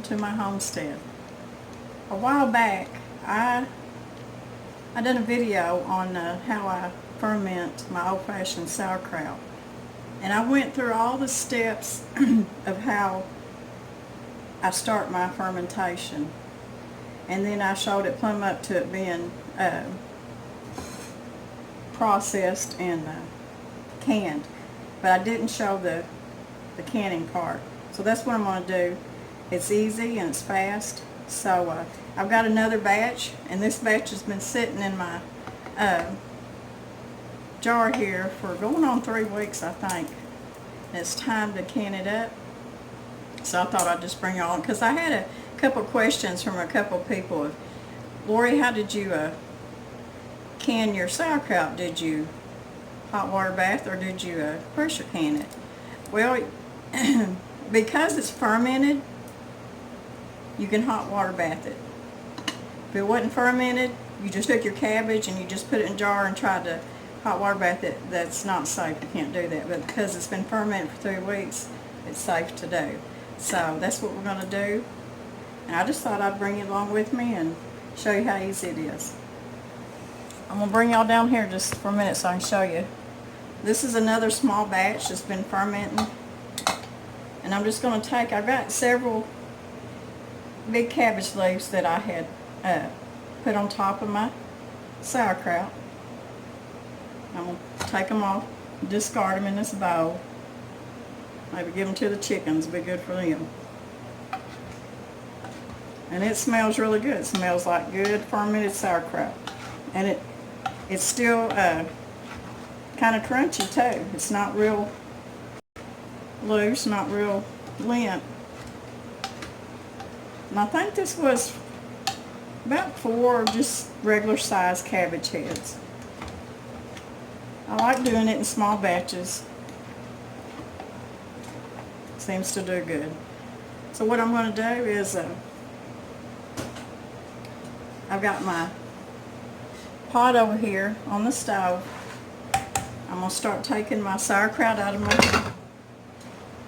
to my homestead. A while back, I done a video on how I ferment my old-fashioned sauerkraut. And I went through all the steps of how I start my fermentation. And then I showed it plumb up to it being processed and canned. But I didn't show the canning part. So that's what I'm going to do. It's easy and it's fast. So I've got another batch, and this batch has been sitting in my jar here for going on 3 weeks, I think. And it's time to can it up. So I thought I'd just bring it on, because I had a couple questions from a couple people. Lori, how did you can your sauerkraut? Did you hot water bath or did you pressure can it? Well, because it's fermented, you can hot water bath it. If it wasn't fermented, you just took your cabbage and you just put it in a jar and tried to hot water bath it. That's not safe. You can't do that. But because it's been fermented for 3 weeks, it's safe to do. So that's what we're going to do. And I just thought I'd bring it along with me and show you how easy it is. I'm going to bring y'all down here just for a minute so I can show you. This is another small batch that's been fermenting. And I'm just going to take, I've got several big cabbage leaves that I had put on top of my sauerkraut. I'm going to take them off, discard them in this bowl. Maybe give them to the chickens, it'll be good for them. And it smells really good. It smells like good fermented sauerkraut. And it's still kind of crunchy too. It's not real loose, not real limp. And I think this was about 4 just regular sized cabbage heads. I like doing it in small batches. Seems to do good. So what I'm going to do is I've got my pot over here on the stove. I'm going to start taking my sauerkraut out of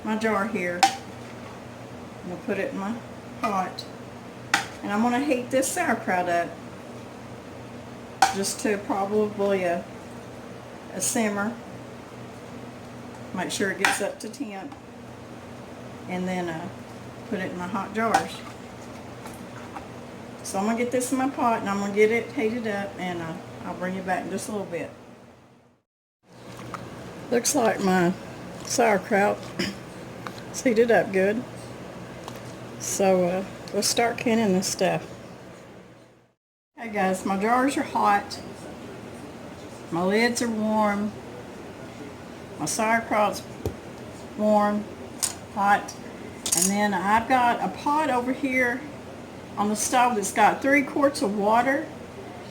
my jar here. I'm going to put it in my pot. And I'm going to heat this sauerkraut up just to probably a simmer. Make sure it gets up to temp. And then put it in my hot jars. So I'm going to get this in my pot and I'm going to get it heated up, and I'll bring you back in just a little bit. Looks like my sauerkraut is heated up good. So let's start canning this stuff. Hey guys, my jars are hot. My lids are warm. My sauerkraut's warm, hot. And then I've got a pot over here on the stove that's got 3 quarts of water,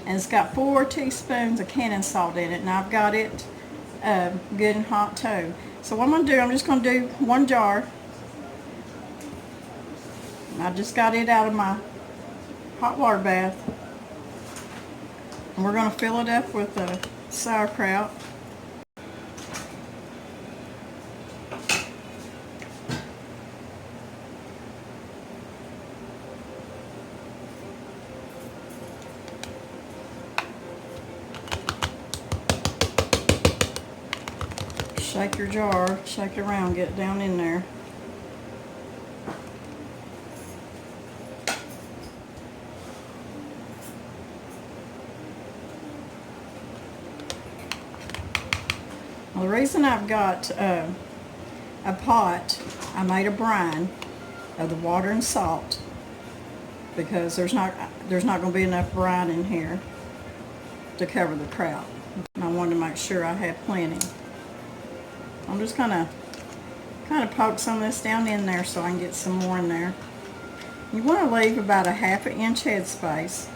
and it's got 4 teaspoons of canning salt in it, and I've got it good and hot too. So what I'm going to do, I'm just going to do 1 jar. I just got it out of my hot water bath, and we're going to fill it up with sauerkraut. Shake your jar, shake it around, get it down in there. Well, the reason I've got a pot, I made a brine of the water and salt, because there's not going to be enough brine in here to cover the kraut. And I wanted to make sure I had plenty. I'm just going to kind of poke some of this down in there so I can get some more in there. You want to leave about a 1/2 inch headspace.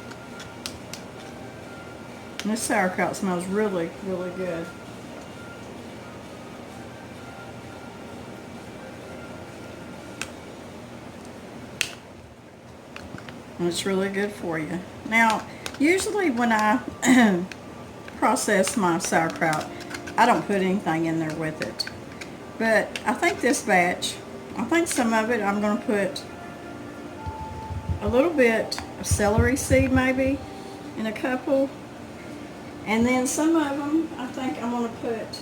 And this sauerkraut smells really, really good. And it's really good for you. Now, usually when I process my sauerkraut, I don't put anything in there with it. But I think this batch, I think some of it I'm going to put a little bit of celery seed maybe in a couple. And then some of them, I think I'm going to put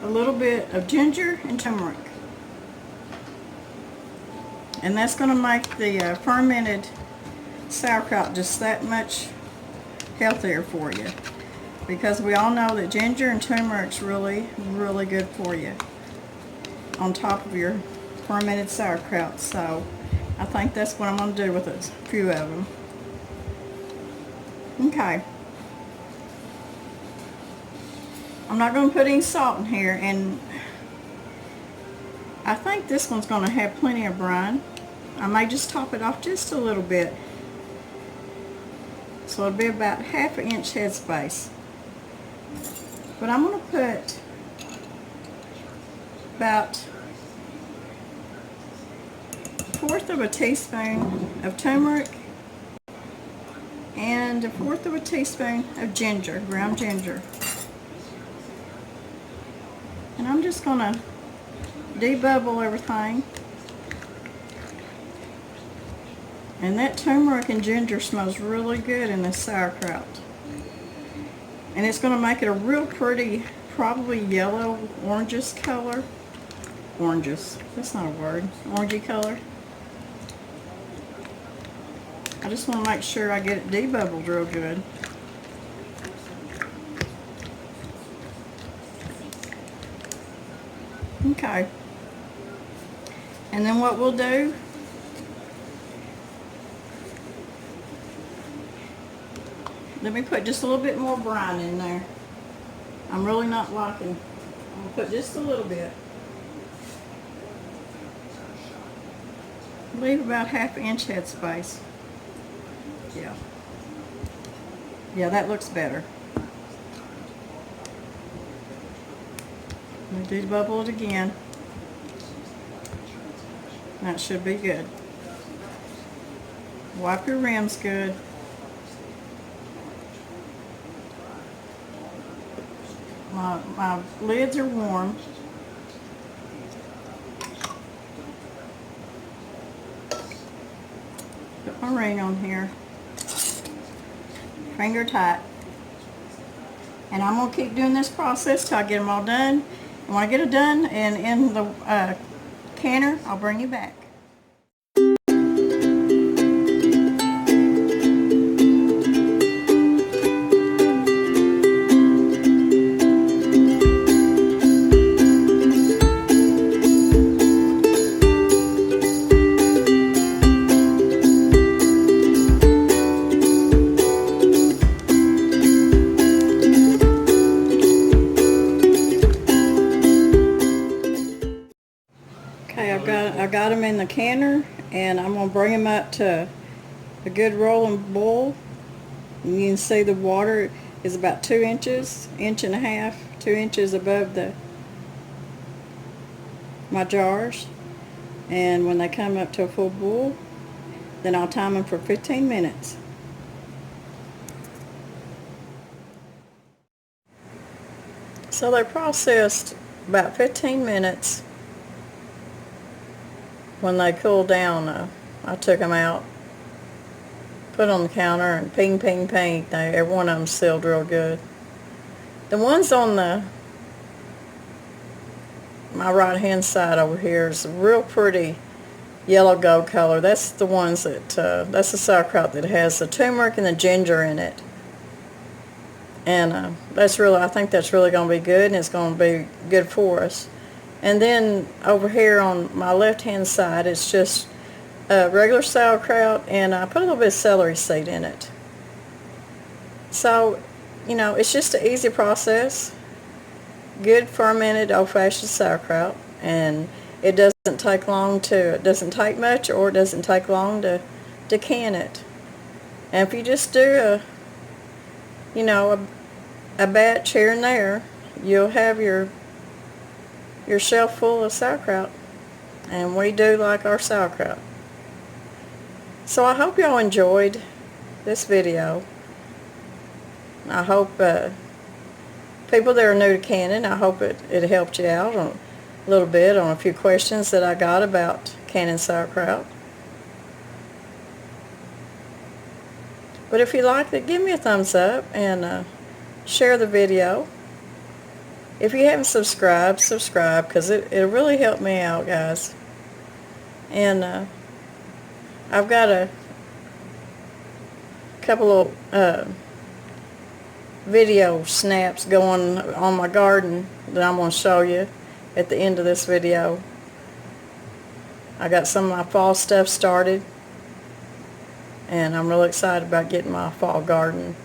a little bit of ginger and turmeric. And that's going to make the fermented sauerkraut just that much healthier for you. Because we all know that ginger and turmeric's really, really good for you on top of your fermented sauerkraut. So I think that's what I'm going to do with a few of them. Okay. I'm not going to put any salt in here, and I think this one's going to have plenty of brine. I may just top it off just a little bit. So it'll be about ½ inch headspace. But I'm going to put about 1/4 of a teaspoon of turmeric and 1/4 of a teaspoon of ginger, ground ginger. And I'm just going to debubble everything. And that turmeric and ginger smells really good in this sauerkraut. And it's going to make it a real pretty, probably yellow, orangish color. Orangish, that's not a word. Orangey color. I just want to make sure I get it debubbled real good. Okay. And then what we'll do, let me put just a little bit more brine in there. I'm really not liking. I'm going to put just a little bit. Leave about ½ inch headspace. Yeah. Yeah, that looks better. I'm going to debubble it again. That should be good. Wipe your rims good. My lids are warm. Put my ring on here. Finger tight. And I'm going to keep doing this process till I get them all done. And when I get it done and in the canner, I'll bring you back. I got them in the canner, and I'm going to bring them up to a good rolling boil. And you can see the water is about 2 inches, 1.5 inches, 2 inches above my jars. And when they come up to a full boil, then I'll time them for 15 minutes. So they're processed about 15 minutes. When they cooled down, I took them out, put on the counter, and ping, ping, ping. Every one of them sealed real good. The ones on my right hand side over here is a real pretty yellow gold color. That's the ones that, that's the sauerkraut that has the turmeric and the ginger in it. And I think that's really going to be good, and it's going to be good for us. And then over here on my left-hand side, it's just regular sauerkraut, and I put a little bit of celery seed in it. So, you know, it's just an easy process. Good fermented old-fashioned sauerkraut, and it doesn't take much, or it doesn't take long to can it. And if you just do a batch here and there, you'll have your shelf full of sauerkraut. And we do like our sauerkraut. So I hope y'all enjoyed this video. I hope people that are new to canning, I hope it helped you out a little bit on a few questions that I got about canning sauerkraut. But if you liked it, give me a thumbs up and share the video. If you haven't subscribed, subscribe, because it'll really help me out, guys. And I've got a couple of video snaps going on my garden that I'm going to show you at the end of this video. I got some of my fall stuff started, and I'm really excited about getting my fall garden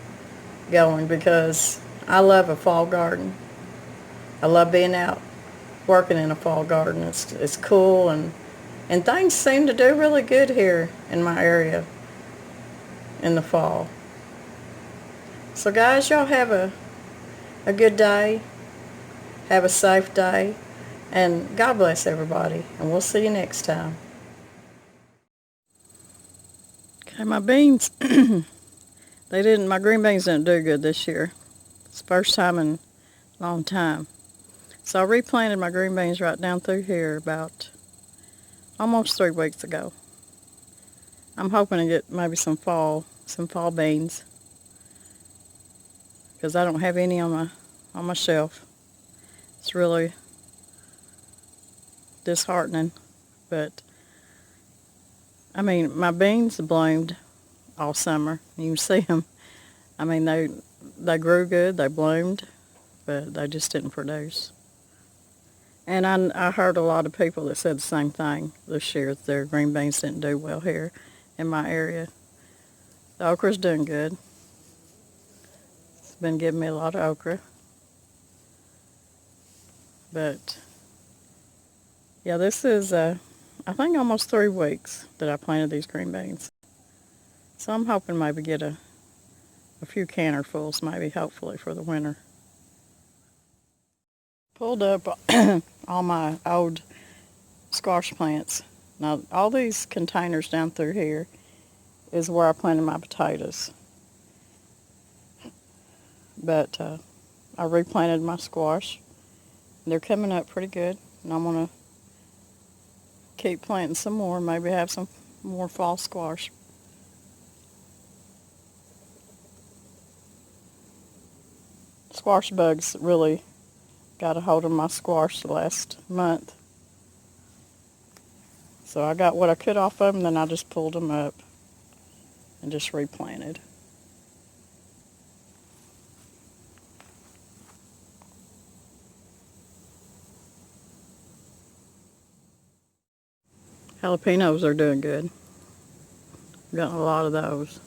going because I love a fall garden. I love being out working in a fall garden. It's cool, and things seem to do really good here in my area in the fall. So guys, y'all have a good day. Have a safe day. And God bless everybody. And we'll see you next time. Okay, my beans, my green beans didn't do good this year. It's the first time in a long time. So I replanted my green beans right down through here about almost 3 weeks ago. I'm hoping to get maybe some fall beans, because I don't have any on my shelf. It's really disheartening, but I mean, my beans bloomed all summer. You can see them. I mean, they grew good, they bloomed, but they just didn't produce. And I heard a lot of people that said the same thing this year, that their green beans didn't do well here in my area. The okra's doing good. It's been giving me a lot of okra. But yeah, this is I think almost 3 weeks that I planted these green beans. So I'm hoping maybe get a few cannerfuls, maybe, hopefully, for the winter. Pulled up all my old squash plants. Now, all these containers down through here is where I planted my potatoes. But I replanted my squash. They're coming up pretty good, and I'm going to keep planting some more, maybe have some more fall squash. Squash bugs really got a hold of my squash the last month. So I got what I could off of them, then I just pulled them up and just replanted. Jalapenos are doing good. Got a lot of those.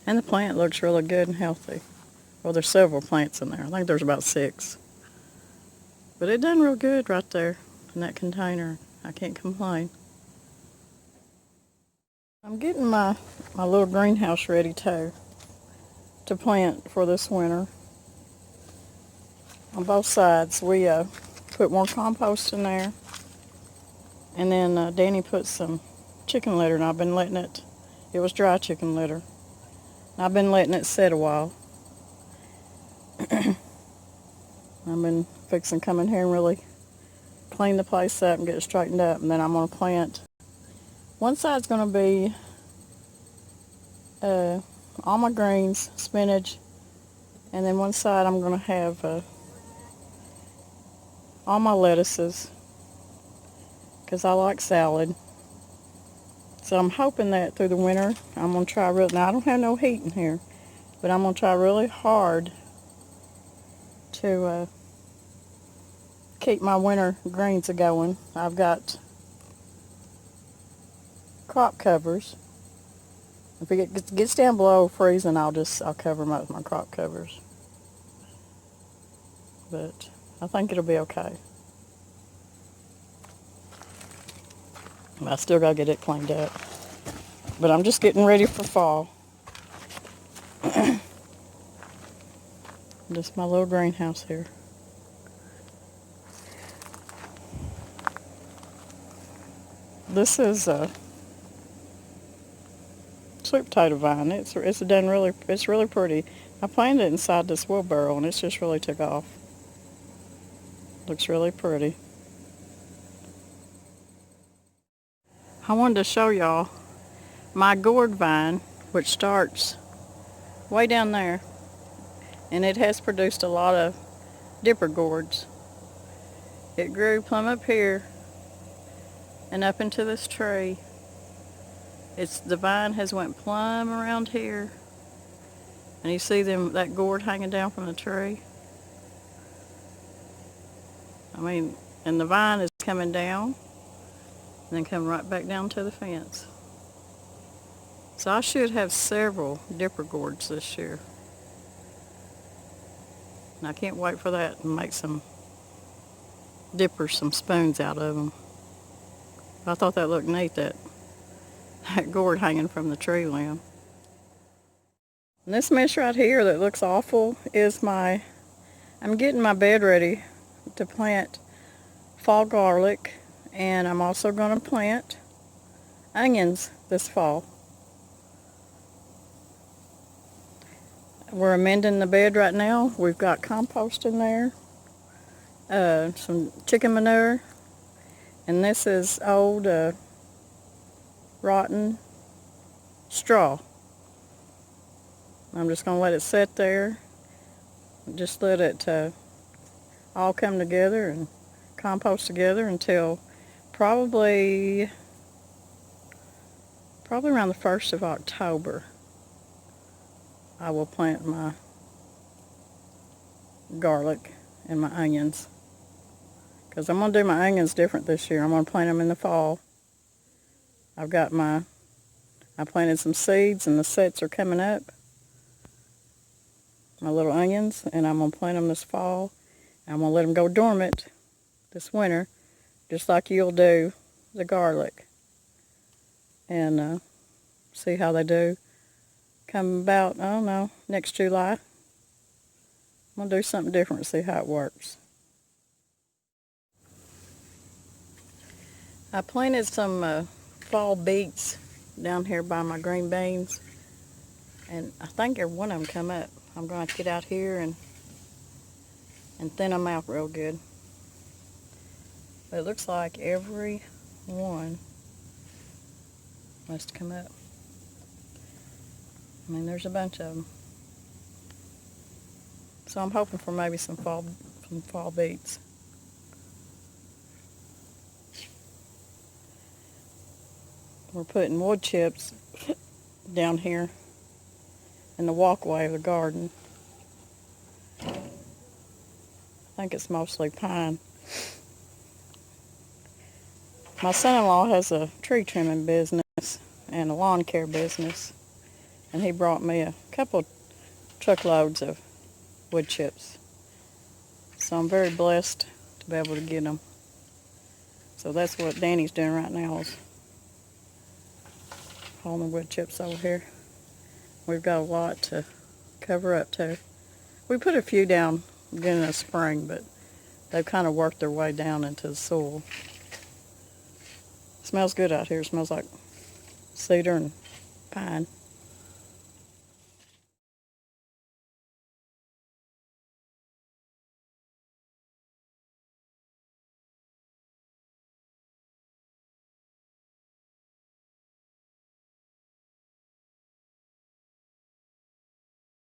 And the plant looks really good and healthy. Well, there's several plants in there. I think there's about 6. But it done real good right there in that container. I can't complain. I'm getting my little greenhouse ready to plant for this winter. On both sides, we put more compost in there. And then Danny put some chicken litter, and I've been letting it was dry chicken litter. And I've been letting it sit a while. I've been fixing to come in here and really clean the place up and get it straightened up. And then I'm going to plant. One side's going to be all my greens, spinach. And then one side I'm going to have all my lettuces, because I like salad. So I'm hoping that through the winter I'm going to try now I don't have no heat in here, but I'm going to try really hard to keep my winter greens going. I've got crop covers. If it gets down below freezing, I'll cover them up with my crop covers. But I think it'll be okay. I still gotta get it cleaned up. But I'm just getting ready for fall. Just my little greenhouse here. This is a sweet potato vine. It's really pretty. I planted it inside this wheelbarrow, and it's just really took off. Looks really pretty. I wanted to show y'all my gourd vine, which starts way down there. And it has produced a lot of dipper gourds. It grew plumb up here and up into this tree. The vine has went plumb around here. And you see that gourd hanging down from the tree. I mean, and the vine is coming down and then coming right back down to the fence. So I should have several dipper gourds this year. And I can't wait for that and make some dippers, some spoons out of them. I thought that looked neat, that gourd hanging from the tree limb. And this mess right here that looks awful is I'm getting my bed ready to plant fall garlic, and I'm also going to plant onions this fall. We're amending the bed right now. We've got compost in there, some chicken manure, and this is old rotten straw. I'm just going to let it sit there, just let it all come together and compost together until probably around the 1st of October. I will plant my garlic and my onions, because I'm going to do my onions different this year. I'm going to plant them in the fall. I planted some seeds and the sets are coming up, my little onions, and I'm going to plant them this fall. I'm going to let them go dormant this winter, just like you'll do the garlic, and see how they do. Come about, I don't know, next July. I'm going to do something different, see how it works. I planted some fall beets down here by my green beans, and I think every one of them come up. I'm going to get out here and thin them out real good. But it looks like every one must come up. I mean, there's a bunch of them. So I'm hoping for maybe some fall beets. We're putting wood chips down here in the walkway of the garden. I think it's mostly pine. My son-in-law has a tree trimming business and a lawn care business, and he brought me a couple truckloads of wood chips. So I'm very blessed to be able to get them. So that's what Danny's doing right now, is hauling the wood chips over here. We've got a lot to cover up too. We put a few down beginning of spring, but they've kind of worked their way down into the soil. It smells good out here. It smells like cedar and pine.